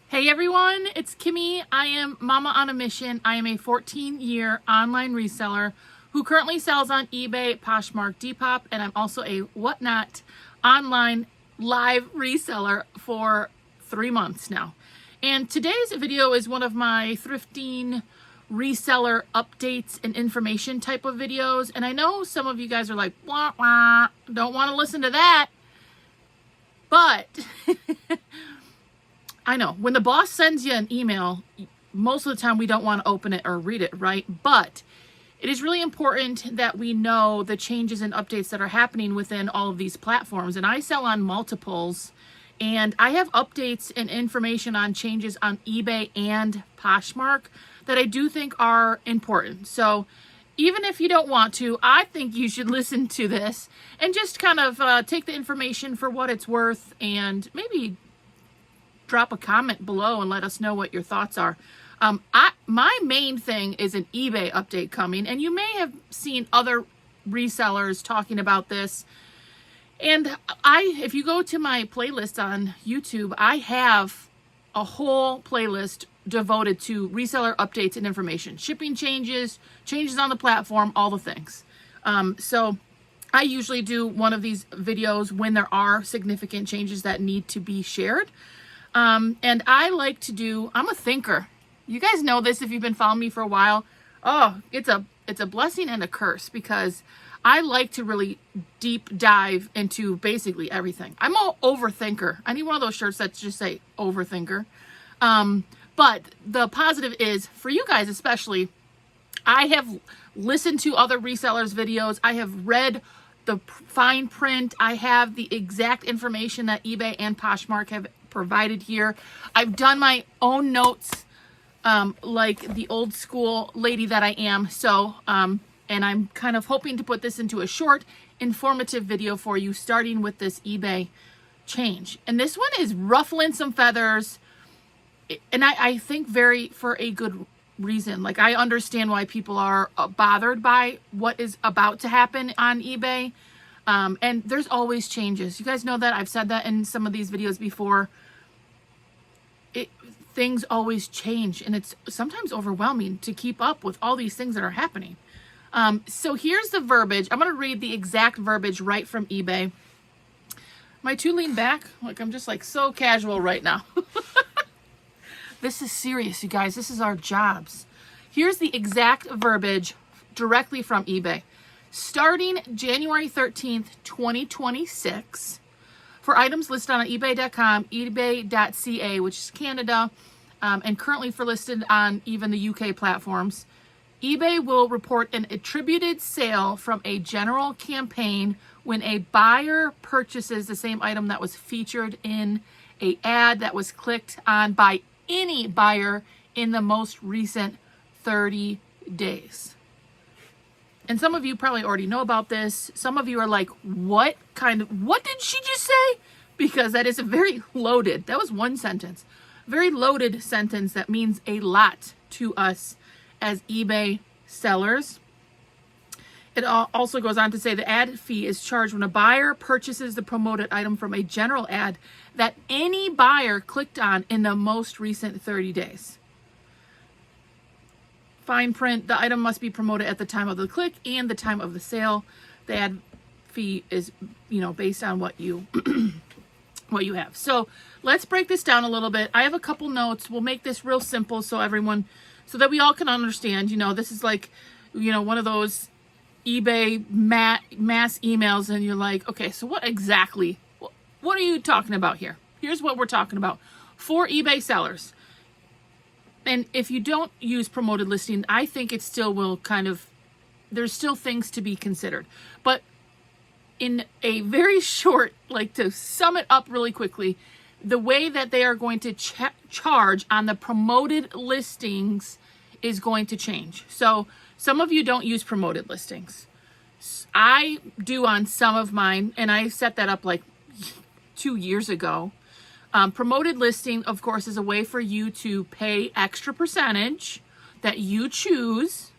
Hey everyone, it's Kimmy. I am Mama on a Mission. I am a 14-year online reseller who currently sells on eBay, Poshmark, Depop, and I'm also a Whatnot online live reseller for 3 months now. And today's video is one of my thrifting reseller updates and information type of videos. And I know some of you guys are like, wah, wah, don't want to listen to that. But I know when the boss sends you an email, most of the time we don't want to open it or read it, right? But it is really important that we know the changes and updates that are happening within all of these platforms. And I sell on multiples, and I have updates and information on changes on eBay and Poshmark that I do think are important. So even if you don't want to, I think you should listen to this and just kind of take the information for what it's worth, and maybe drop a comment below and let us know what your thoughts are. My main thing is an eBay update coming, and you may have seen other resellers talking about this. And if you go to my playlist on YouTube, I have a whole playlist devoted to reseller updates and information, shipping changes on the platform, all the things. So I usually do one of these videos when there are significant changes that need to be shared. And I like to do, I'm a thinker. You guys know this if you've been following me for a while. Oh, it's a blessing and a curse, because I like to really deep dive into basically everything. I'm an overthinker. I need one of those shirts that just say overthinker. But the positive is, for you guys especially, I have listened to other resellers' videos. I have read the fine print. I have the exact information that eBay and Poshmark have provided here. I've done my own notes, like the old school lady that I am. So, and I'm kind of hoping to put this into a short, informative video for you, starting with this eBay change. And this one is ruffling some feathers, and I think for a good reason. Like, I understand why people are bothered by what is about to happen on eBay. And there's always changes. You guys know that. I've said that in some of these videos before. Things always change, and it's sometimes overwhelming to keep up with all these things that are happening. So here's the verbiage. I'm going to read the exact verbiage right from eBay. Am I too lean back? Like, I'm just like so casual right now. This is serious, you guys. This is our jobs. Here's the exact verbiage directly from eBay. Starting January 13th, 2026, for items listed on ebay.com, ebay.ca, which is Canada, and currently for listed on even the UK platforms, eBay will report an attributed sale from a general campaign when a buyer purchases the same item that was featured in an ad that was clicked on by any buyer in the most recent 30 days. And some of you probably already know about this. Some of you are like, what did she just say? Because that is a very loaded, that was one sentence, very loaded sentence that means a lot to us as eBay sellers. It also goes on to say the ad fee is charged when a buyer purchases the promoted item from a general ad that any buyer clicked on in the most recent 30 days. Fine print, the item must be promoted at the time of the click and the time of the sale. The ad fee is, based on what you what you have. So let's break this down a little bit. I have a couple notes. We'll make this real simple so that we all can understand. This is like, one of those eBay mass emails, and you're like, okay, so what are you talking about here? Here's what we're talking about for eBay sellers. And if you don't use promoted listing, I think it still will there's still things to be considered. But in a very short, to sum it up really quickly, the way that they are going to charge on the promoted listings is going to change. So some of you don't use promoted listings. I do on some of mine, and I set that up like 2 years ago. Promoted listing, of course, is a way for you to pay extra percentage that you choose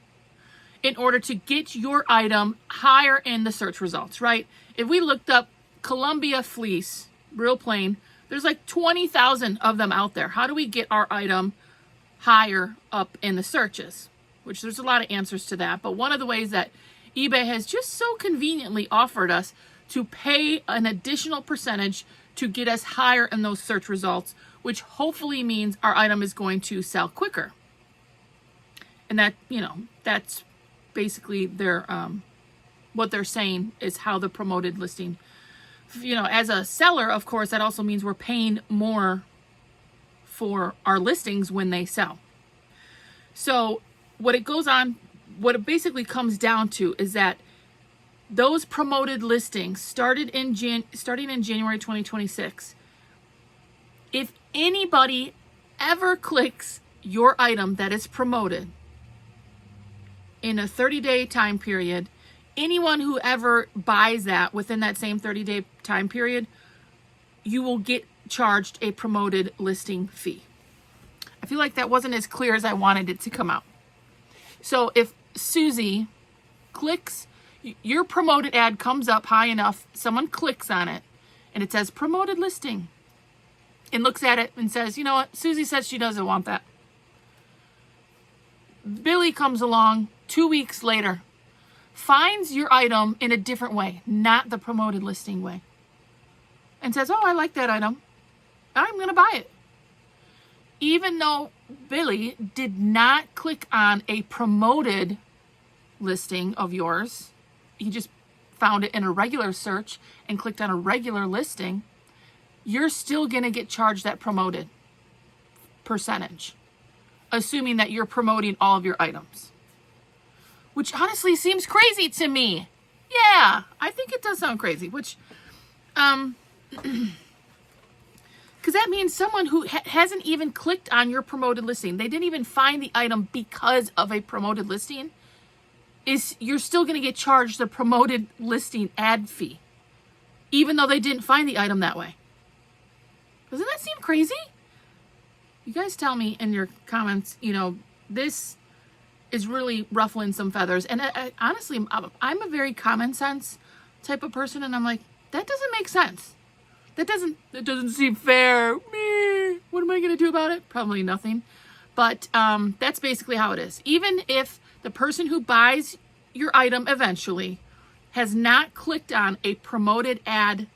in order to get your item higher in the search results, right? If we looked up Columbia fleece, real plain, There's like 20,000 of them out there. How do we get our item higher up in the searches? Which there's a lot of answers to that. But one of the ways that eBay has just so conveniently offered us to pay an additional percentage to get us higher in those search results, which hopefully means our item is going to sell quicker. And that, that's basically their what they're saying is how the promoted listing, as a seller, of course, that also means we're paying more for our listings when they sell. So what it basically comes down to is that those promoted listings starting in January 2026, if anybody ever clicks your item that is promoted in a 30-day time period, anyone who ever buys that within that same 30-day time period, you will get charged a promoted listing fee. I feel like that wasn't as clear as I wanted it to come out. So if Susie clicks, your promoted ad comes up high enough, someone clicks on it, and it says promoted listing, and looks at it and says, you know what, Susie says she doesn't want that. Billy comes along 2 weeks later, finds your item in a different way, not the promoted listing way, and says, oh, I like that item, I'm going to buy it. Even though Billy did not click on a promoted listing of yours, he just found it in a regular search and clicked on a regular listing, you're still going to get charged that promoted percentage, assuming that you're promoting all of your items. Which honestly seems crazy to me. Yeah, I think it does sound crazy, which, because that means someone who hasn't even clicked on your promoted listing, they didn't even find the item because of a promoted listing, you're still going to get charged the promoted listing ad fee, even though they didn't find the item that way. Doesn't that seem crazy? You guys tell me in your comments, this is really ruffling some feathers. And honestly, I'm a very common sense type of person, and I'm like, that doesn't make sense. That doesn't seem fair. Me, what am I going to do about it? Probably nothing. But that's basically how it is. Even if the person who buys your item eventually has not clicked on a promoted ad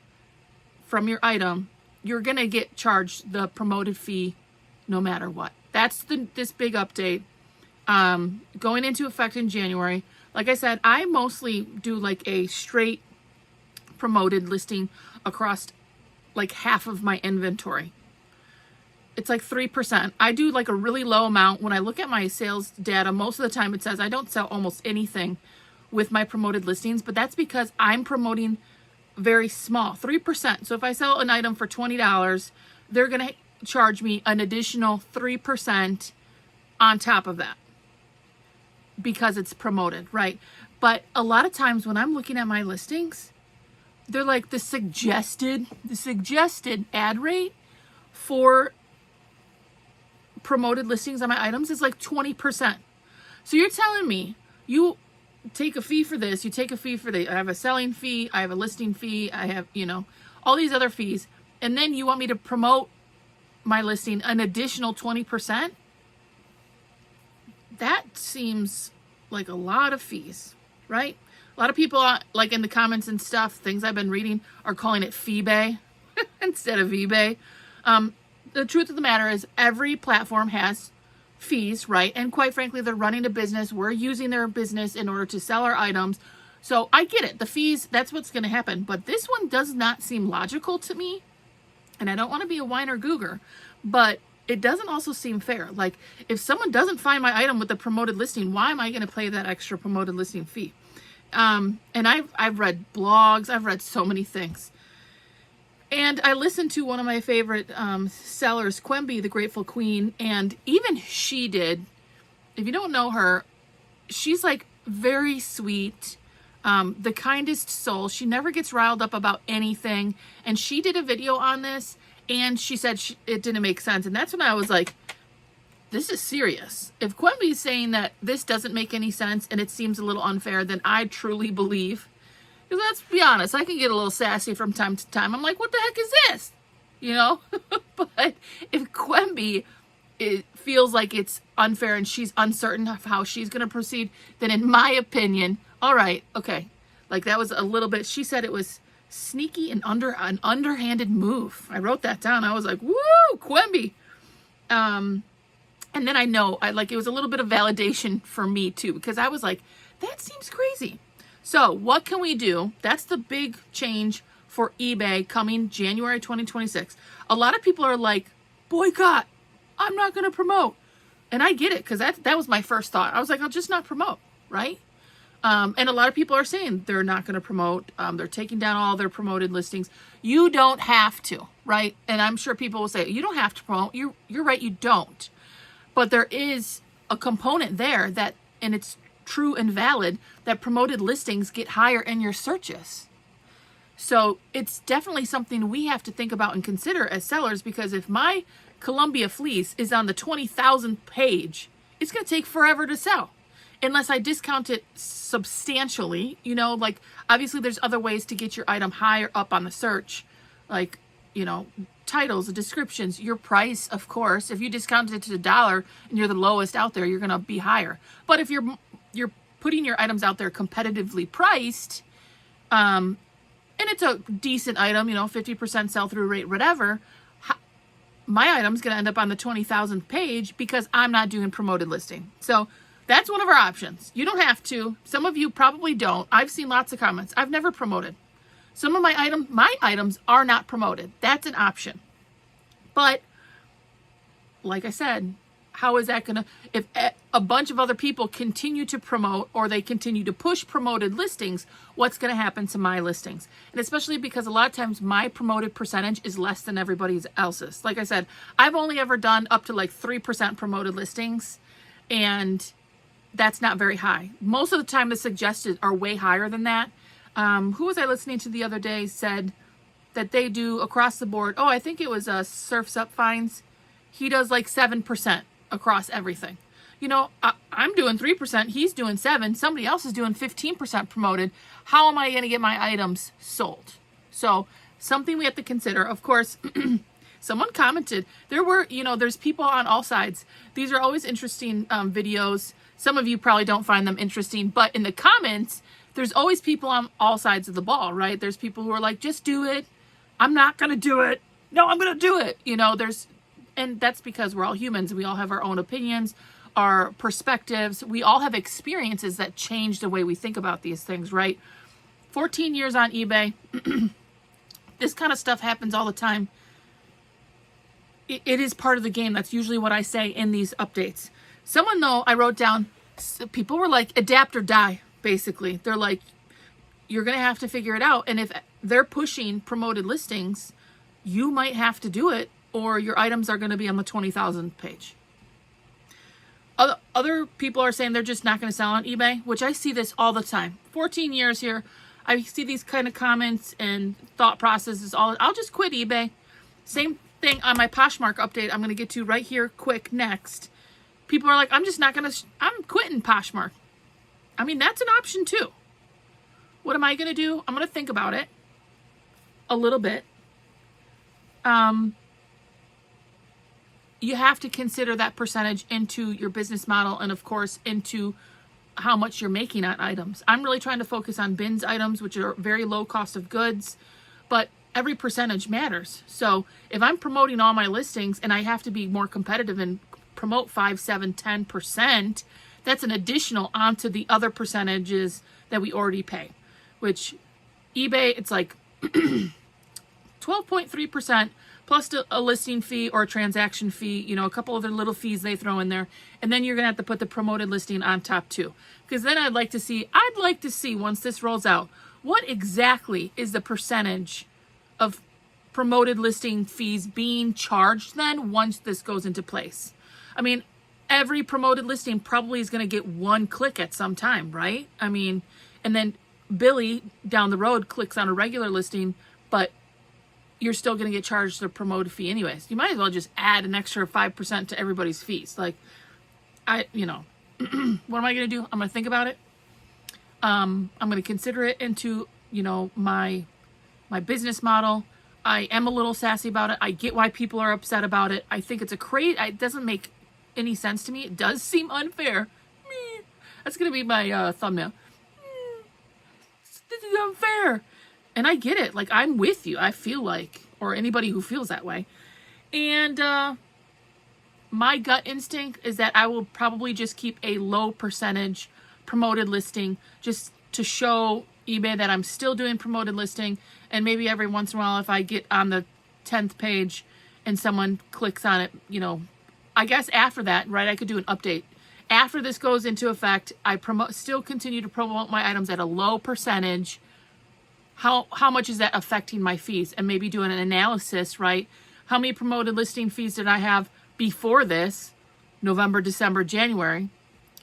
from your item, you're going to get charged the promoted fee no matter what. That's this big update going into effect in January. Like I said, I mostly do like a straight promoted listing across like half of my inventory. It's like 3%. I do like a really low amount. When I look at my sales data, most of the time it says I don't sell almost anything with my promoted listings, but that's because I'm promoting very small, 3%. So if I sell an item for $20, they're going to charge me an additional 3% on top of that because it's promoted, right? But a lot of times when I'm looking at my listings, they're like the suggested ad rate for promoted listings on my items is like 20%. So you're telling me you take a fee for this, you take a fee for the, I have a selling fee, I have a listing fee, I have, all these other fees, and then you want me to promote my listing an additional 20%? That seems like a lot of fees, right? A lot of people, like in the comments and stuff, things I've been reading, are calling it Feebay instead of eBay. The truth of the matter is every platform has fees, right? And quite frankly, they're running a business. We're using their business in order to sell our items. So I get it. The fees, that's what's going to happen. But this one does not seem logical to me. And I don't want to be a whiner googer, but it doesn't also seem fair. Like if someone doesn't find my item with the promoted listing, why am I going to pay that extra promoted listing fee? And I've read blogs. I've read so many things. And I listened to one of my favorite sellers, Quimby, the Grateful Queen, and even she did. If you don't know her, she's like very sweet, the kindest soul. She never gets riled up about anything. And she did a video on this, and she said it didn't make sense. And that's when I was like, this is serious. If Quimby's saying that this doesn't make any sense and it seems a little unfair, then I truly believe. Because let's be honest, I can get a little sassy from time to time. I'm like, what the heck is this? you know? But if Quemby, it feels like it's unfair and she's uncertain of how she's going to proceed, then in my opinion, all right, okay. Like that was a little bit, she said it was sneaky and an underhanded move. I wrote that down. I was like, woo, Quemby. And then it was a little bit of validation for me too, because I was like, that seems crazy. So what can we do? That's the big change for eBay coming January 2026. A lot of people are like, boycott, I'm not going to promote. And I get it, because that was my first thought. I was like, I'll just not promote, right? And a lot of people are saying they're not going to promote. They're taking down all their promoted listings. You don't have to, right? And I'm sure people will say, you don't have to promote. You're right, you don't. But there is a component there that, and it's true and valid, that promoted listings get higher in your searches. So it's definitely something we have to think about and consider as sellers, because if my Columbia fleece is on the 20,000 page, it's going to take forever to sell unless I discount it substantially. You know, like obviously there's other ways to get your item higher up on the search, like, you know, titles, descriptions, your price, of course. If you discount it to $1 and you're the lowest out there, you're going to be higher. But if you're putting your items out there competitively priced, and it's a decent item, you know, 50% sell-through rate, whatever, my item's going to end up on the 20,000th page because I'm not doing promoted listing. So that's one of our options. You don't have to. Some of you probably don't. I've seen lots of comments. I've never promoted. Some of my items are not promoted. That's an option. But like I said, how is that going to, if a bunch of other people continue to promote or they continue to push promoted listings, what's going to happen to my listings? And especially because a lot of times my promoted percentage is less than everybody else's. Like I said, I've only ever done up to like 3% promoted listings, and that's not very high. Most of the time the suggested are way higher than that. Who was I listening to the other day said that they do across the board. Oh, I think it was Surfs Up Finds. He does like 7% across everything. You know, I'm doing 3%. He's doing 7%. Somebody else is doing 15% promoted. How am I going to get my items sold? So something we have to consider. Of course, someone commented. There's people on all sides. These are always interesting videos. Some of you probably don't find them interesting, but in the comments, there's always people on all sides of the ball, right? There's people who are like, just do it. I'm not going to do it. No, I'm going to do it. You know, and that's because we're all humans. We all have our own opinions, our perspectives. We all have experiences that change the way we think about these things, right? 14 years on eBay. This kind of stuff happens all the time. It is part of the game. That's usually what I say in these updates. Someone, though, I wrote down, people were like, adapt or die, basically. They're like, you're going to have to figure it out. And if they're pushing promoted listings, you might have to do it, or your items are going to be on the 20,000 page. Other people are saying they're just not going to sell on eBay, which I see this all the time. 14 years here, I see these kind of comments and thought processes. I'll just quit eBay. Same thing on my Poshmark update I'm going to get to right here quick next. People are like, I'm quitting Poshmark. I mean, that's an option too. What am I going to do? I'm going to think about it a little bit. You have to consider that percentage into your business model and, of course, into how much you're making on items. I'm really trying to focus on bins items, which are very low cost of goods, but every percentage matters. So if I'm promoting all my listings and I have to be more competitive and promote 5, 7, 10%, that's an additional onto the other percentages that we already pay, which eBay, it's like 12.3% plus a listing fee or a transaction fee, you know, a couple other little fees they throw in there. And then you're going to have to put the promoted listing on top too. Because then I'd like to see once this rolls out, what exactly is the percentage of promoted listing fees being charged then once this goes into place. I mean, every promoted listing probably is going to get one click at some time, right? I mean, and then Billy down the road clicks on a regular listing, but you're still going to get charged the promoted fee anyways. You might as well just add an extra 5% to everybody's fees. Like, what am I going to do? I'm going to think about it. I'm going to consider it into, my business model. I am a little sassy about it. I get why people are upset about it. I think it's it doesn't make any sense to me. It does seem unfair. Meh. That's going to be my thumbnail. This is unfair. And I get it. Like, I'm with you. I feel like, or anybody who feels that way. And my gut instinct is that I will probably just keep a low percentage promoted listing just to show eBay that I'm still doing promoted listing. And maybe every once in a while, if I get on the 10th page and someone clicks on it, you know, I guess after that, right, I could do an update. After this goes into effect, I still continue to promote my items at a low percentage. How much is that affecting my fees? And maybe doing an analysis, right? How many promoted listing fees did I have before this, November, December, January?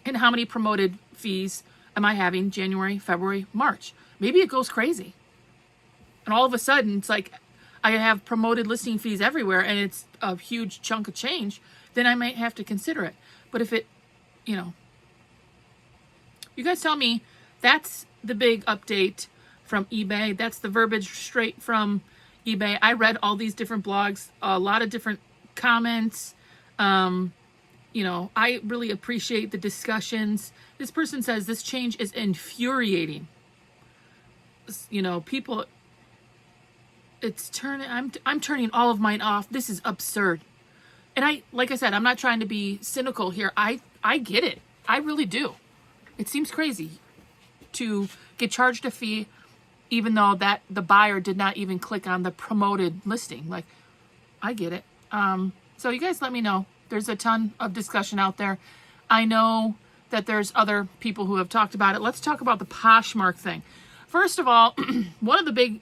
And how many promoted fees am I having January, February, March? Maybe it goes crazy. And all of a sudden, it's like I have promoted listing fees everywhere and it's a huge chunk of change. Then I might have to consider it. But if it, you know, you guys tell me, that's the big update from eBay. That's the verbiage straight from eBay. I read all these different blogs, a lot of different comments. You know, I really appreciate the discussions. This person says this change is infuriating. You know, people, it's turning, I'm turning all of mine off. This is absurd. And like I said, I'm not trying to be cynical here. I get it. I really do. It seems crazy to get charged a fee even though that the buyer did not even click on the promoted listing. Like, I get it. So you guys let me know. There's a ton of discussion out there. I know that there's other people who have talked about it. Let's talk about the Poshmark thing. First of all, one of the big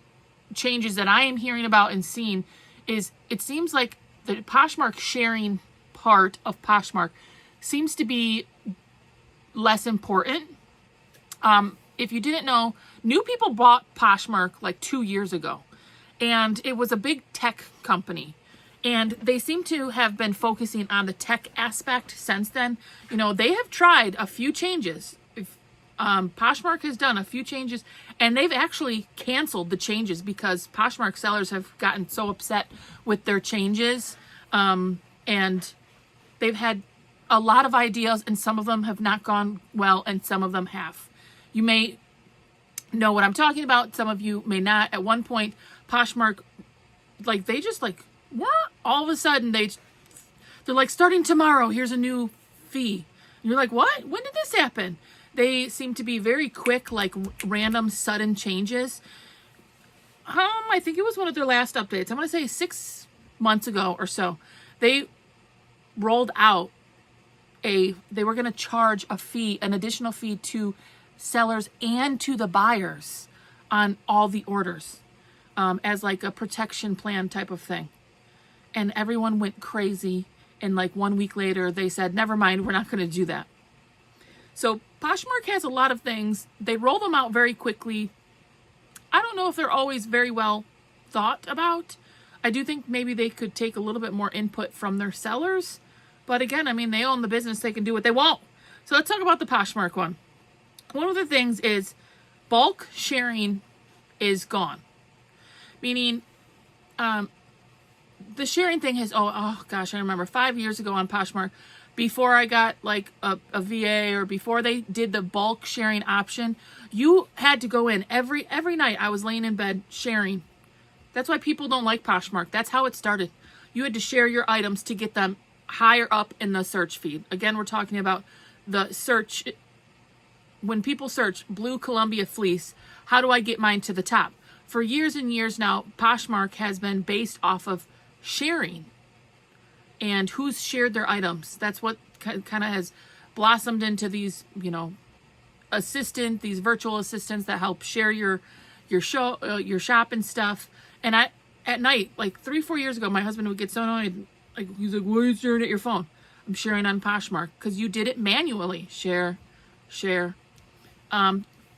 changes that I am hearing about and seeing is it seems like the Poshmark sharing part of Poshmark seems to be less important. If you didn't know, new people bought Poshmark like 2 years ago, and it was a big tech company. And they seem to have been focusing on the tech aspect since then. You know, they have tried a few changes. Poshmark has done a few changes, and they've actually canceled the changes because Poshmark sellers have gotten so upset with their changes. And they've had a lot of ideas, and some of them have not gone well, and some of them have. You may know what I'm talking about. Some of you may not. At one point, Poshmark, like, they just like, what? All of a sudden, they're like, starting tomorrow, here's a new fee. And you're like, what? When did this happen? They seem to be very quick, like random, sudden changes. I think it was one of their last updates. I'm going to say 6 months ago or so. They rolled out they were going to charge a fee, an additional fee to sellers and to the buyers on all the orders, as like a protection plan type of thing. And everyone went crazy. And like 1 week later, they said, never mind, we're not going to do that. So Poshmark has a lot of things. They roll them out very quickly. I don't know if they're always very well thought about. I do think maybe they could take a little bit more input from their sellers. But again, I mean, they own the business. They can do what they want. So let's talk about the Poshmark one. One of the things is bulk sharing is gone. Meaning, the sharing thing has, oh gosh, I remember 5 years ago on Poshmark, before I got like a VA or before they did the bulk sharing option, you had to go in every night. I was laying in bed sharing. That's why people don't like Poshmark. That's how it started. You had to share your items to get them higher up in the search feed. Again, we're talking about the search. When people search blue Columbia fleece, how do I get mine to the top? For years and years now, Poshmark has been based off of sharing and who's shared their items. That's what kind of has blossomed into these, you know, these virtual assistants that help share your shop and stuff. And at night, like 3-4 years ago, my husband would get so annoyed. Like, he's like, why are you sharing at your phone? I'm sharing on Poshmark because you did it manually. Share.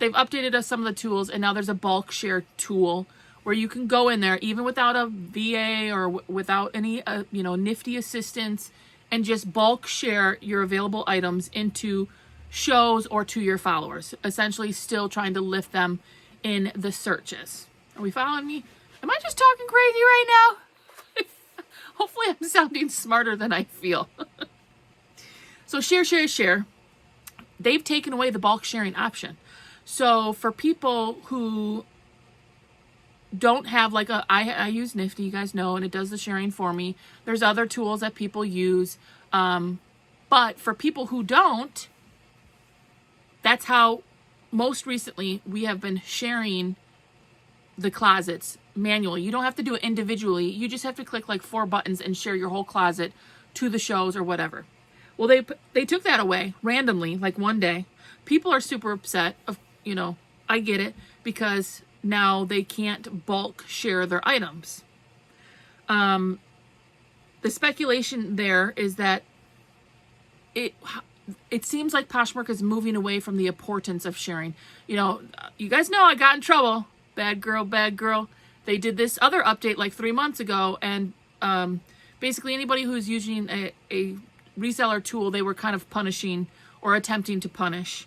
They've updated us some of the tools, and now there's a bulk share tool where you can go in there even without a VA or without any nifty assistance, and just bulk share your available items into shows or to your followers, essentially still trying to lift them in the searches. Are we following me? Am I just talking crazy right now? Hopefully I'm sounding smarter than I feel. So share. They've taken away the bulk sharing option. So for people who don't have like I use Nifty, you guys know, and it does the sharing for me. There's other tools that people use. But for people who don't, that's how most recently we have been sharing the closets manually. You don't have to do it individually. You just have to click like 4 buttons and share your whole closet to the shows or whatever. Well, they took that away randomly, like one day. People are super upset. You know, I get it, because now they can't bulk share their items. The speculation there is that it seems like Poshmark is moving away from the importance of sharing. You know, you guys know I got in trouble. Bad girl. They did this other update like 3 months ago, and basically anybody who's using a reseller tool, they were kind of punishing or attempting to punish.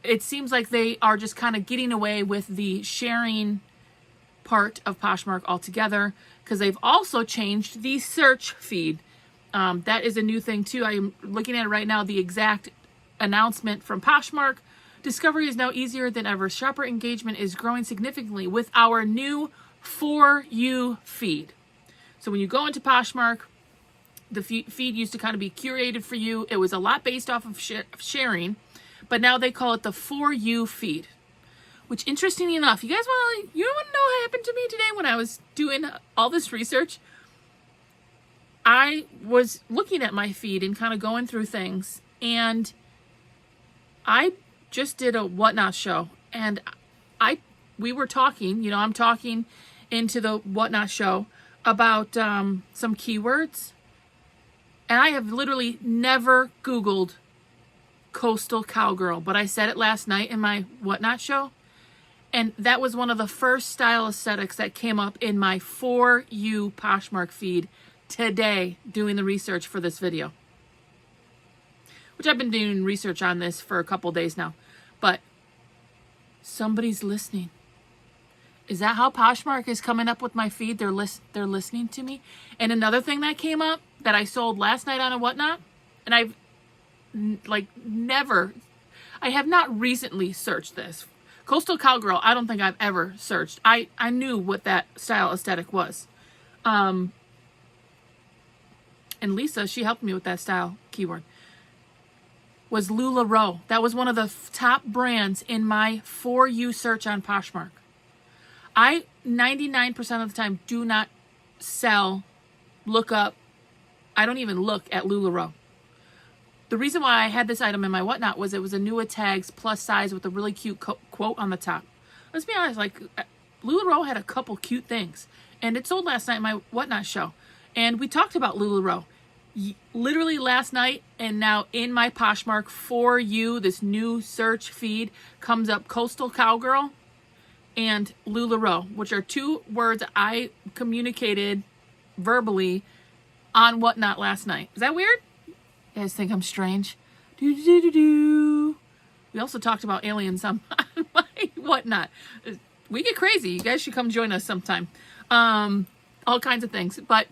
It seems like they are just kind of getting away with the sharing part of Poshmark altogether, because they've also changed the search feed. That is a new thing too. I'm looking at it right now, the exact announcement from Poshmark. Discovery is now easier than ever. Shopper engagement is growing significantly with our new For You feed. So when you go into Poshmark, the feed used to kind of be curated for you. It was a lot based off of sharing, but now they call it the For You feed. Which, interestingly enough, you guys want to know what happened to me today when I was doing all this research? I was looking at my feed and kind of going through things, and I just did a Whatnot show, and we were talking, I'm talking into the Whatnot show about some keywords, and I have literally never Googled coastal cowgirl, but I said it last night in my Whatnot show, and that was one of the first style aesthetics that came up in my For You Poshmark feed today, doing the research for this video, which I've been doing research on this for a couple days now. But somebody's listening. Is that how Poshmark is coming up with my feed? They're listening to me. And another thing that came up that I sold last night on a Whatnot, and I have not recently searched this. Coastal Cowgirl, I don't think I've ever searched. I knew what that style aesthetic was. And Lisa, she helped me with that style keyword. Was LuLaRoe. That was one of the top brands in my For You search on Poshmark. I 99% of the time do not look up. I don't even look at LuLaRoe. The reason why I had this item in my Whatnot was it was a Nua Tags plus size with a really cute quote on the top. Let's be honest, like LuLaRoe had a couple cute things, and it sold last night in my Whatnot show, and we talked about LuLaRoe literally last night. And now in my Poshmark For You, this new search feed, comes up Coastal Cowgirl and LuLaRoe, which are two words I communicated verbally on Whatnot last night. Is that weird? You guys think I'm strange? We also talked about aliens on my Whatnot. We get crazy. You guys should come join us sometime. All kinds of things. But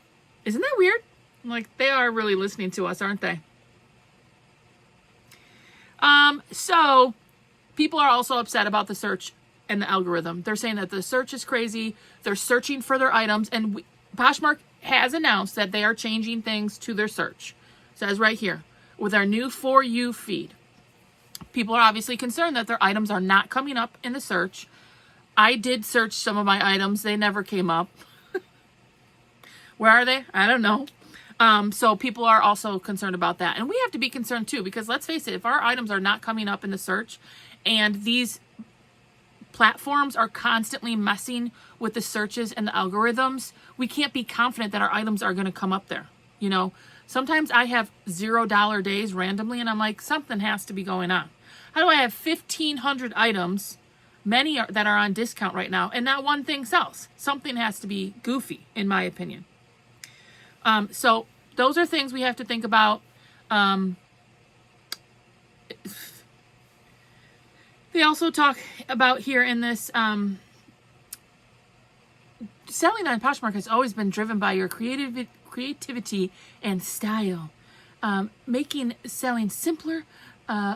isn't that weird? Like, they are really listening to us, aren't they? So people are also upset about the search and the algorithm. They're saying that the search is crazy. They're searching for their items, and Poshmark has announced that they are changing things to their search. It says right here, with our new For You feed. People are obviously concerned that their items are not coming up in the search. I did search some of my items. They never came up. Where are they? I don't know. So people are also concerned about that. And we have to be concerned too, because let's face it, if our items are not coming up in the search and these platforms are constantly messing with the searches and the algorithms, we can't be confident that our items are going to come up there. Sometimes I have $0 days randomly, and I'm like, something has to be going on. How do I have 1,500 items, many that are on discount right now, and not one thing sells? Something has to be goofy, in my opinion. So those are things we have to think about. They also talk about here in this selling on Poshmark has always been driven by your creativity and style, making selling simpler,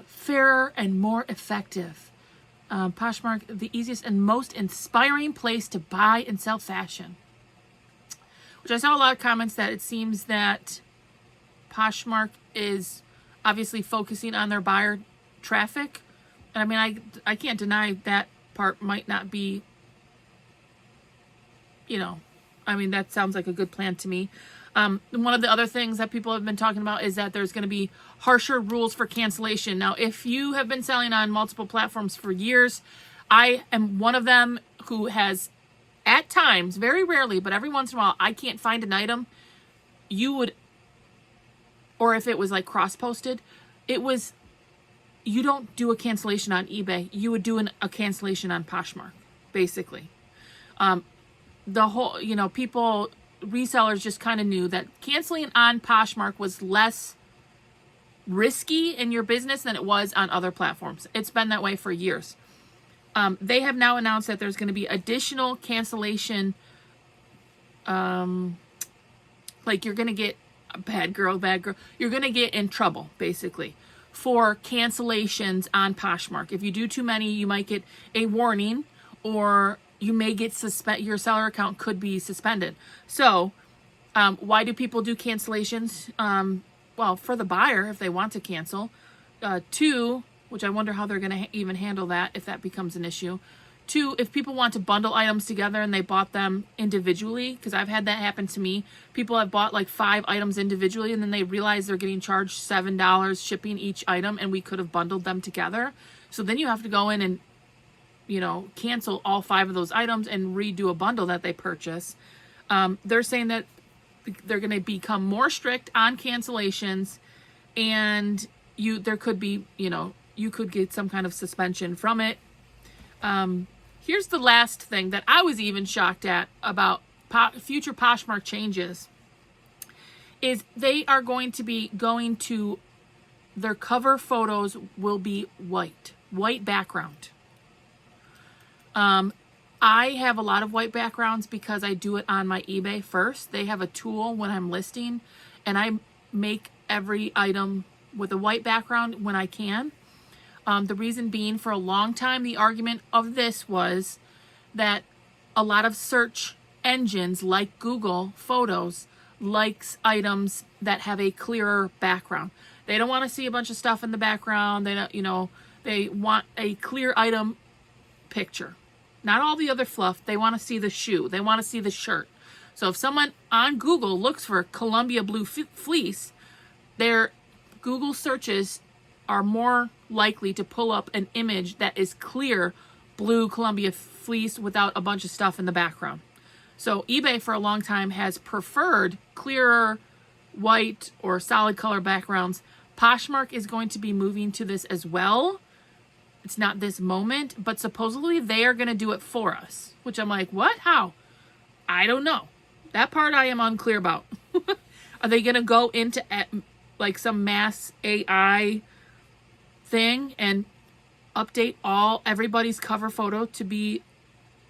fairer, and more effective. Poshmark, the easiest and most inspiring place to buy and sell fashion. Which I saw a lot of comments that it seems that Poshmark is obviously focusing on their buyer traffic. And I mean, I can't deny that part might not be, I mean, that sounds like a good plan to me. One of the other things that people have been talking about is that there's going to be harsher rules for cancellation. Now, if you have been selling on multiple platforms for years, I am one of them who has, at times, very rarely, but every once in a while, I can't find an item. You would, or if it was like cross-posted, you don't do a cancellation on eBay. You would do a cancellation on Poshmark, basically. The whole, people, resellers just kind of knew that canceling on Poshmark was less risky in your business than it was on other platforms. It's been that way for years. They have now announced that there's going to be additional cancellation. Like you're going to get bad girl. You're going to get in trouble, basically, for cancellations on Poshmark. If you do too many, you might get a warning, or you may get your seller account could be suspended. So, why do people do cancellations? Well, for the buyer, if they want to cancel. 2, which I wonder how they're going to even handle that if that becomes an issue. 2, if people want to bundle items together and they bought them individually, because I've had that happen to me. People have bought like 5 items individually, and then they realize they're getting charged $7 shipping each item, and we could have bundled them together. So then you have to go in and cancel all 5 of those items and redo a bundle that they purchase. They're saying that they're going to become more strict on cancellations, and there could be, you could get some kind of suspension from it. Here's the last thing that I was even shocked at about future Poshmark changes is they are going to their cover photos will be white background. I have a lot of white backgrounds because I do it on my eBay first. They have a tool when I'm listing, and I make every item with a white background when I can. The reason being, for a long time, the argument of this was that a lot of search engines like Google Photos likes items that have a clearer background. They don't want to see a bunch of stuff in the background. They don't, they want a clear item picture. Not all the other fluff. They want to see the shoe. They want to see the shirt. So if someone on Google looks for Columbia blue fleece, their Google searches are more likely to pull up an image that is clear blue Columbia fleece without a bunch of stuff in the background. So eBay for a long time has preferred clearer white or solid color backgrounds. Poshmark is going to be moving to this as well. It's not this moment, but supposedly they are going to do it for us, which I'm like, what? How? I don't know. That part I am unclear about. Are they going to go into like some mass AI thing and update everybody's cover photo to be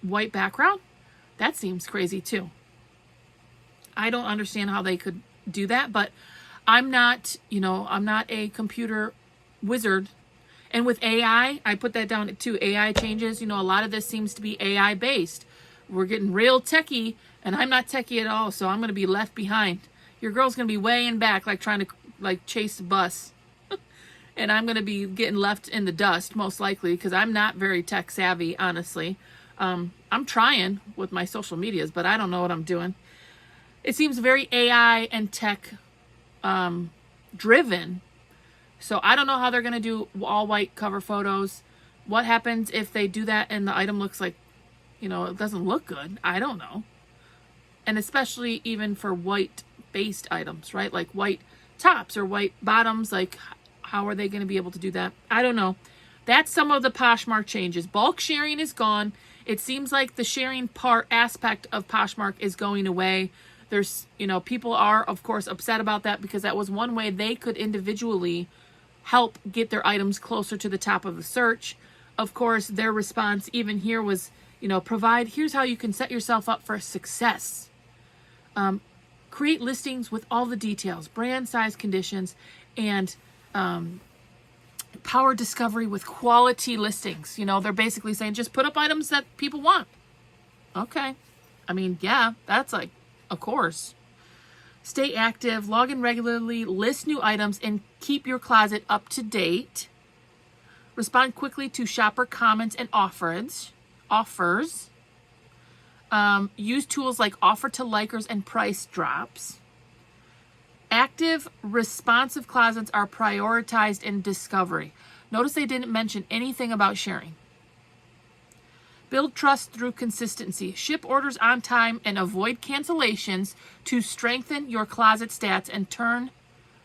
white background? That seems crazy too. I don't understand how they could do that, but I'm not a computer wizard. And with AI, I put that down too. AI changes, a lot of this seems to be AI based. We're getting real techie, and I'm not techie at all, so I'm going to be left behind. Your girl's going to be way in back, like trying to chase the bus. And I'm going to be getting left in the dust, most likely, because I'm not very tech savvy, honestly. I'm trying with my social medias, but I don't know what I'm doing. It seems very AI and tech driven. So I don't know how they're going to do all white cover photos. What happens if they do that and the item looks like, it doesn't look good? I don't know. And especially even for white based items, right? Like white tops or white bottoms, like how are they going to be able to do that? I don't know. That's some of the Poshmark changes. Bulk sharing is gone. It seems like the sharing aspect of Poshmark is going away. There's, people are, of course, upset about that because that was one way they could individually help get their items closer to the top of the search. Of course, their response even here was, Here's how you can set yourself up for success. Create listings with all the details, brand, size, conditions, and power discovery with quality listings. They're basically saying just put up items that people want. Okay. I mean, yeah, that's like, of course. Stay active, log in regularly, list new items, and keep your closet up to date. Respond quickly to shopper comments and offers. Use tools like offer to likers and price drops. Active, responsive closets are prioritized in discovery. Notice they didn't mention anything about sharing. Build trust through consistency. Ship orders on time and avoid cancellations to strengthen your closet stats and turn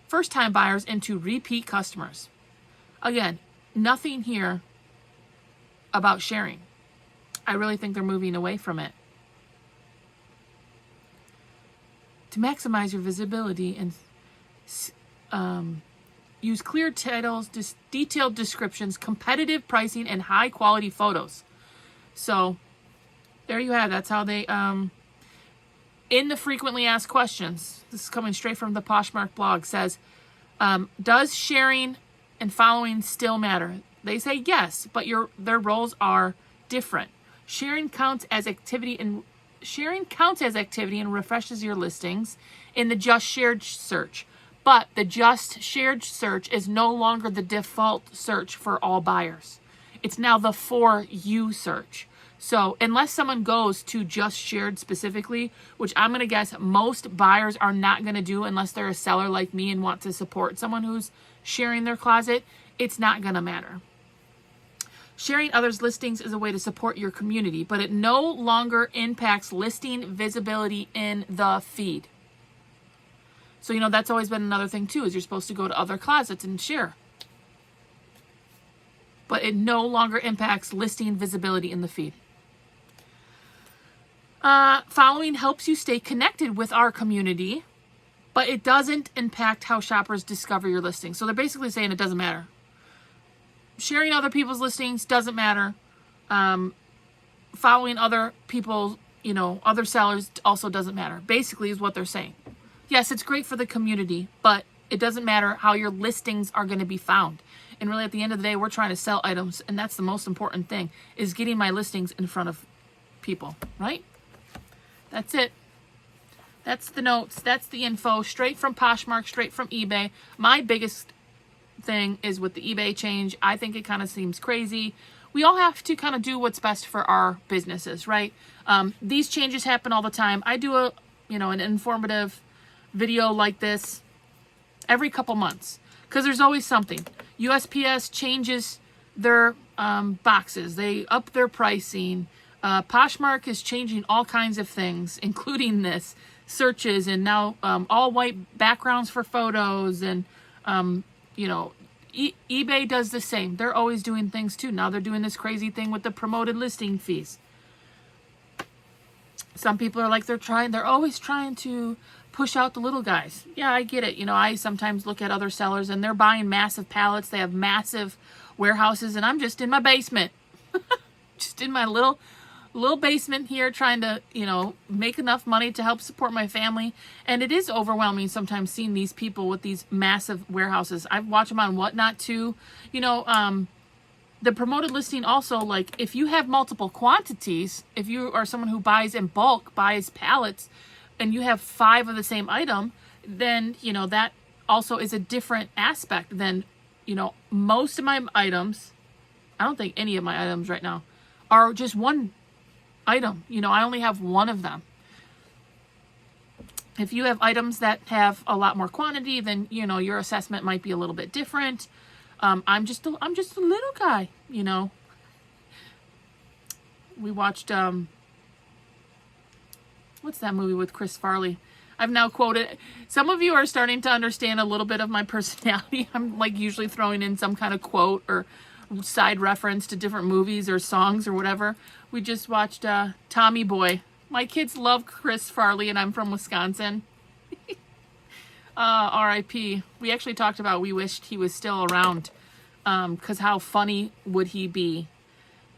first-time buyers into repeat customers. Again, nothing here about sharing. I really think they're moving away from it. To maximize your visibility and use clear titles, detailed descriptions, competitive pricing, and high-quality photos. So there you have. That's how they, in the frequently asked questions, this is coming straight from the Poshmark blog, says, does sharing and following still matter? They say yes, but their roles are different. Sharing counts as activity and refreshes your listings in the just shared search. But the just shared search is no longer the default search for all buyers. It's now the for you search. So unless someone goes to just shared specifically, which I'm going to guess most buyers are not going to do unless they're a seller like me and want to support someone who's sharing their closet, it's not going to matter. Sharing others' listings is a way to support your community, but it no longer impacts listing visibility in the feed. So, that's always been another thing too, is you're supposed to go to other closets and share. But it no longer impacts listing visibility in the feed. Following helps you stay connected with our community, but it doesn't impact how shoppers discover your listing. So they're basically saying it doesn't matter. Sharing other people's listings doesn't matter. Following other people, other sellers also doesn't matter. Basically is what they're saying. Yes, it's great for the community, but it doesn't matter how your listings are going to be found. And really at the end of the day, we're trying to sell items, and that's the most important thing, is getting my listings in front of people, right? That's it. That's the notes. That's the info, straight from Poshmark, straight from eBay. My biggest thing is with the eBay change. I think it kind of seems crazy. We all have to kind of do what's best for our businesses, right? These changes happen all the time. I do an informative video like this every couple months because there's always something. USPS changes their boxes. They up their pricing. Poshmark is changing all kinds of things, including this searches and now all white backgrounds for photos, and eBay does the same. They're always doing things too. Now they're doing this crazy thing with the promoted listing fees. Some people are like they're always trying to push out the little guys. Yeah, I get it. I sometimes look at other sellers and they're buying massive pallets. They have massive warehouses, and I'm just in my basement, just in my little basement here trying to, make enough money to help support my family. And it is overwhelming sometimes seeing these people with these massive warehouses. I've watched them on Whatnot too. The promoted listing also, like if you have multiple quantities, if you are someone who buys in bulk, buys pallets, and you have 5 of the same item, then, that also is a different aspect than, most of my items. I don't think any of my items right now are just one item. I only have one of them. If you have items that have a lot more quantity, then, your assessment might be a little bit different. I'm just a little guy, We watched, what's that movie with Chris Farley? I've now quoted. Some of you are starting to understand a little bit of my personality. I'm like usually throwing in some kind of quote or side reference to different movies or songs or whatever. We just watched Tommy Boy. My kids love Chris Farley, and I'm from Wisconsin. R.I.P. We actually talked about we wished he was still around, because how funny would he be?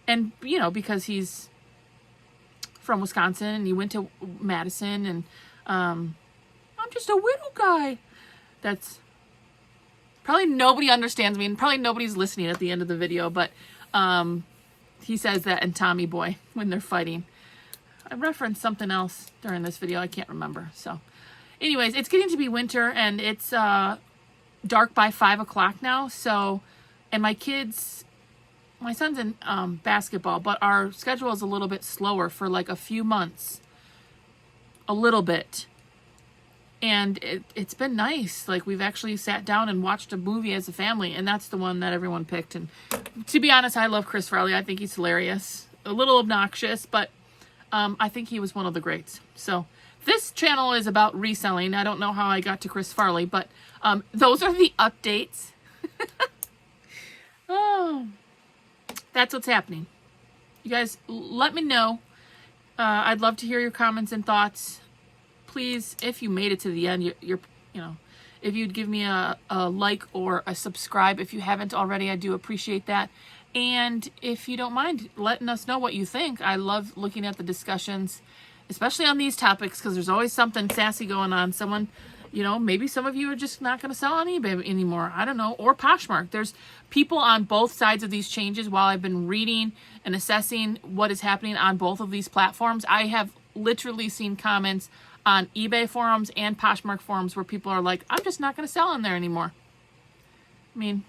And, because he's from Wisconsin, and he went to Madison, and I'm just a widow guy. That's probably nobody understands me, and probably nobody's listening at the end of the video, but he says that in Tommy Boy when they're fighting. I referenced something else during this video. I can't remember. So anyways, it's getting to be winter, and it's dark by 5 o'clock now. So, and my son's in basketball, but our schedule is a little bit slower for like a few months. A little bit. And it's been nice. Like, we've actually sat down and watched a movie as a family, and that's the one that everyone picked. And to be honest, I love Chris Farley. I think he's hilarious. A little obnoxious, but I think he was one of the greats. So this channel is about reselling. I don't know how I got to Chris Farley, but those are the updates. Oh, that's what's happening. You guys, let me know. I'd love to hear your comments and thoughts. Please, if you made it to the end, you know, if you'd give me a like or a subscribe if you haven't already, I do appreciate that. And if you don't mind letting us know what you think, I love looking at the discussions, especially on these topics, because there's always something sassy going on. Someone, you know, maybe some of you are just not going to sell on eBay anymore. I don't know. Or Poshmark. There's people on both sides of these changes. While I've been reading and assessing what is happening on both of these platforms, I have literally seen comments on eBay forums and Poshmark forums where people are like, I'm just not going to sell on there anymore. I mean,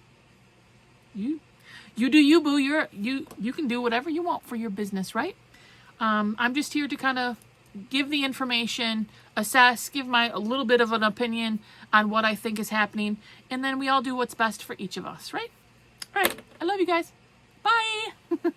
you do you, boo. You can do whatever you want for your business, right? I'm just here to kind of give the information, assess, give a little bit of an opinion on what I think is happening, and then we all do what's best for each of us, right? All right. I love you guys. Bye.